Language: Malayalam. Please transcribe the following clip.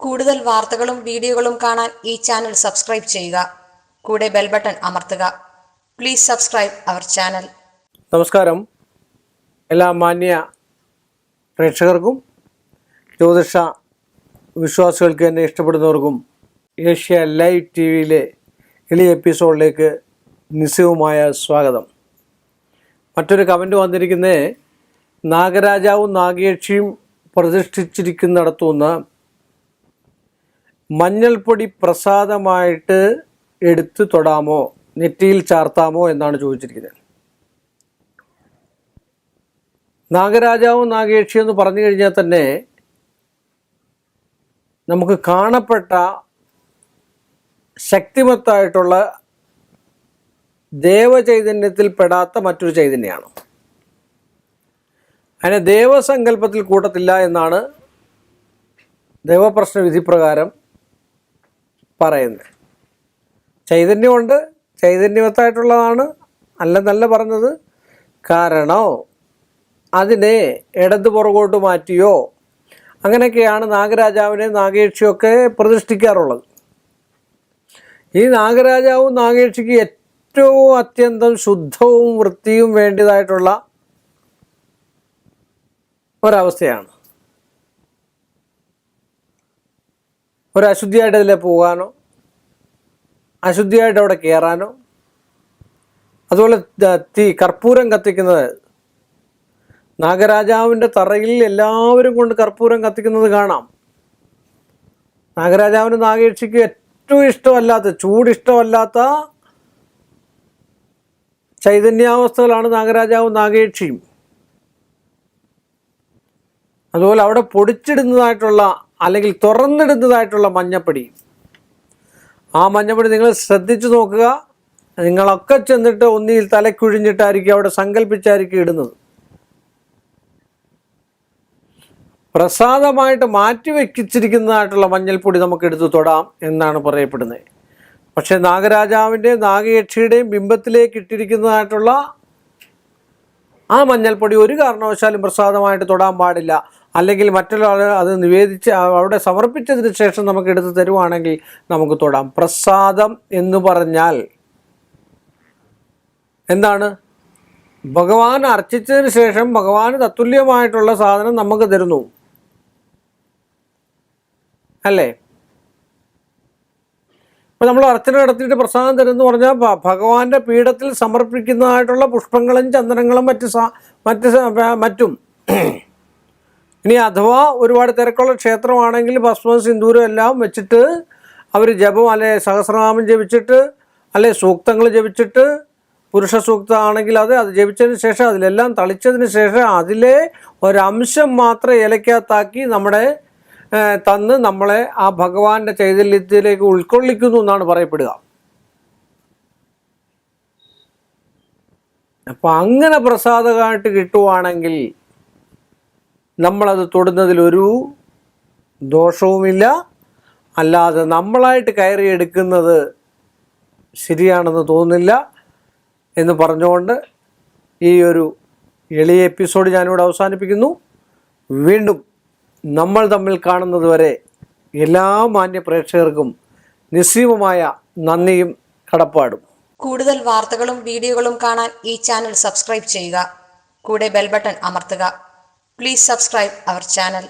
കൂടുതൽ വാർത്തകളും വീഡിയോകളും കാണാൻ ഈ ചാനൽ സബ്സ്ക്രൈബ് ചെയ്യുക. കൂടെ ബെൽ ബട്ടൺ അമർത്തുക. Please subscribe our channel. നമസ്കാരം. എല്ലാ മാന്യ പ്രേക്ഷകർക്കും ജ്യോതിഷ വിശ്വാസികൾക്ക് എന്നെ ഇഷ്ടപ്പെടുന്നവർക്കും ഏഷ്യ ലൈവ് TV എളിയ എപ്പിസോഡിലേക്ക് നിസ്സീമമായ സ്വാഗതം. മറ്റൊരു കമൻറ്റ് വന്നിരിക്കുന്നത്, നാഗരാജാവും നാഗയക്ഷിയും പ്രതിഷ്ഠിച്ചിരിക്കുന്നിടത്തുനിന്ന് മഞ്ഞൾപ്പൊടി പ്രസാദമായിട്ട് എടുത്ത് തൊടാമോ, നെറ്റിയിൽ ചാർത്താമോ എന്നാണ് ചോദിച്ചിരിക്കുന്നത്. നാഗരാജാവും നാഗയക്ഷി എന്ന് പറഞ്ഞു കഴിഞ്ഞാൽ തന്നെ നമുക്ക് കാണപ്പെട്ട ശക്തിമത്തായിട്ടുള്ള ദേവചൈതന്യത്തിൽ പെടാത്ത മറ്റൊരു ചൈതന്യമാണ്. അതിനെ ദേവസങ്കല്പത്തിൽ കൂട്ടത്തില്ല എന്നാണ് ദേവപ്രശ്ന വിധിപ്രകാരം പറയുന്നത്. ചൈതന്യമുണ്ട്, ചൈതന്യവത്തായിട്ടുള്ളതാണ് അല്ലെന്നല്ല പറഞ്ഞത്. കാരണം അതിനെ ഇടത് പുറകോട്ട് മാറ്റിയോ അങ്ങനെയൊക്കെയാണ് നാഗരാജാവിനെ നാഗയക്ഷിയൊക്കെ പ്രതിഷ്ഠിക്കാറുള്ളത്. ഈ നാഗരാജാവും നാഗയക്ഷിക്ക് ഏറ്റവും അത്യന്തം ശുദ്ധവും വൃത്തിയും വേണ്ടതായിട്ടുള്ള ഒരവസ്ഥയാണ്. ഒരു അശുദ്ധിയായിട്ട് അതിലെ പോകാനോ അശുദ്ധിയായിട്ട് അവിടെ കയറാനോ, അതുപോലെ കർപ്പൂരം കത്തിക്കുന്നത്, നാഗരാജാവിൻ്റെ തറയിൽ എല്ലാവരും കൊണ്ട് കർപ്പൂരം കത്തിക്കുന്നത് കാണാം. നാഗരാജാവിന് നാഗയക്ഷിക്ക് ഏറ്റവും ഇഷ്ടമല്ലാത്ത, ചൂടിഷ്ടമല്ലാത്ത ചൈതന്യാവസ്ഥകളാണ് നാഗരാജാവും നാഗയക്ഷിയും. അതുപോലെ അവിടെ പൊടിച്ചിടുന്നതായിട്ടുള്ള അല്ലെങ്കിൽ തുറന്നിടുന്നതായിട്ടുള്ള മഞ്ഞപ്പൊടി, ആ മഞ്ഞപ്പൊടി നിങ്ങൾ ശ്രദ്ധിച്ചു നോക്കുക. നിങ്ങളൊക്കെ ചെന്നിട്ട് ഒന്നിയിൽ തലക്കുഴിഞ്ഞിട്ടായിരിക്കും അവിടെ സങ്കല്പിച്ചായിരിക്കും ഇടുന്നത്. പ്രസാദമായിട്ട് മാറ്റി വയ്ച്ചിരിക്കുന്നതായിട്ടുള്ള മഞ്ഞൾപ്പൊടി നമുക്ക് എടുത്ത് തൊടാം എന്നാണ് പറയപ്പെടുന്നത്. പക്ഷെ നാഗരാജാവിൻ്റെ നാഗയക്ഷിയുടെയും ബിംബത്തിലേക്ക് ഇട്ടിരിക്കുന്നതായിട്ടുള്ള ആ മഞ്ഞൾപ്പൊടി ഒരു കാരണവശാലും പ്രസാദമായിട്ട് തൊടാൻ പാടില്ല. അല്ലെങ്കിൽ മറ്റൊരാൾ അത് നിവേദിച്ച് അവിടെ സമർപ്പിച്ചതിന് ശേഷം നമുക്ക് എടുത്ത് തരുവാണെങ്കിൽ നമുക്ക് തൊടാം. പ്രസാദം എന്ന് പറഞ്ഞാൽ എന്താണ്? ഭഗവാൻ അർച്ചിച്ചതിന് ശേഷം ഭഗവാന് തത്തുല്യമായിട്ടുള്ള സാധനം നമുക്ക് തരുന്നു, അല്ലേ? ഇപ്പം നമ്മൾ അർച്ചന നടത്തിയിട്ട് പ്രസാദം തരുമെന്ന് പറഞ്ഞാൽ ഭഗവാന്റെ പീഠത്തിൽ സമർപ്പിക്കുന്നതായിട്ടുള്ള പുഷ്പങ്ങളും ചന്ദനങ്ങളും മറ്റും. ഇനി അഥവാ ഒരുപാട് തിരക്കുള്ള ക്ഷേത്രമാണെങ്കിൽ ഭസ്മം സിന്ദൂരം എല്ലാം വെച്ചിട്ട് അവർ ജപം അല്ലെ സഹസ്രനാമം ജപിച്ചിട്ട് അല്ലെ സൂക്തങ്ങൾ ജപിച്ചിട്ട്, പുരുഷ സൂക്തമാണെങ്കിൽ അത് ജപിച്ചതിന് ശേഷം അതിലെല്ലാം തളിച്ചതിന് ശേഷം അതിലെ ഒരംശം മാത്രം ഇലക്കകത്താക്കി തന്ന് നമ്മളെ ആ ഭഗവാന്റെ ചൈതന്യത്തിലേക്ക് ഉൾക്കൊള്ളിക്കുന്നു എന്നാണ് പറയപ്പെടുക. അപ്പം അങ്ങനെ പ്രസാദമായിട്ട് കിട്ടുവാണെങ്കിൽ നമ്മളത് തൊടുന്നതിലൊരു ദോഷവുമില്ല. അല്ലാതെ നമ്മളായിട്ട് കയറിയെടുക്കുന്നത് ശരിയാണെന്ന് തോന്നുന്നില്ല എന്ന് പറഞ്ഞുകൊണ്ട് ഈ ഒരു എളിയ എപ്പിസോഡ് ഞാനിവിടെ അവസാനിപ്പിക്കുന്നു. വീണ്ടും നമ്മൾ തമ്മിൽ കാണുന്നത് വരെ എല്ലാ മാന്യ പ്രേക്ഷകർക്കും നിസ്സീമമായ നന്ദിയും കടപ്പാടും. കൂടുതൽ വാർത്തകളും വീഡിയോകളും കാണാൻ ഈ ചാനൽ സബ്സ്ക്രൈബ് ചെയ്യുക. കൂടെ ബെൽ ബട്ടൺ അമർത്തുക. Please subscribe our channel.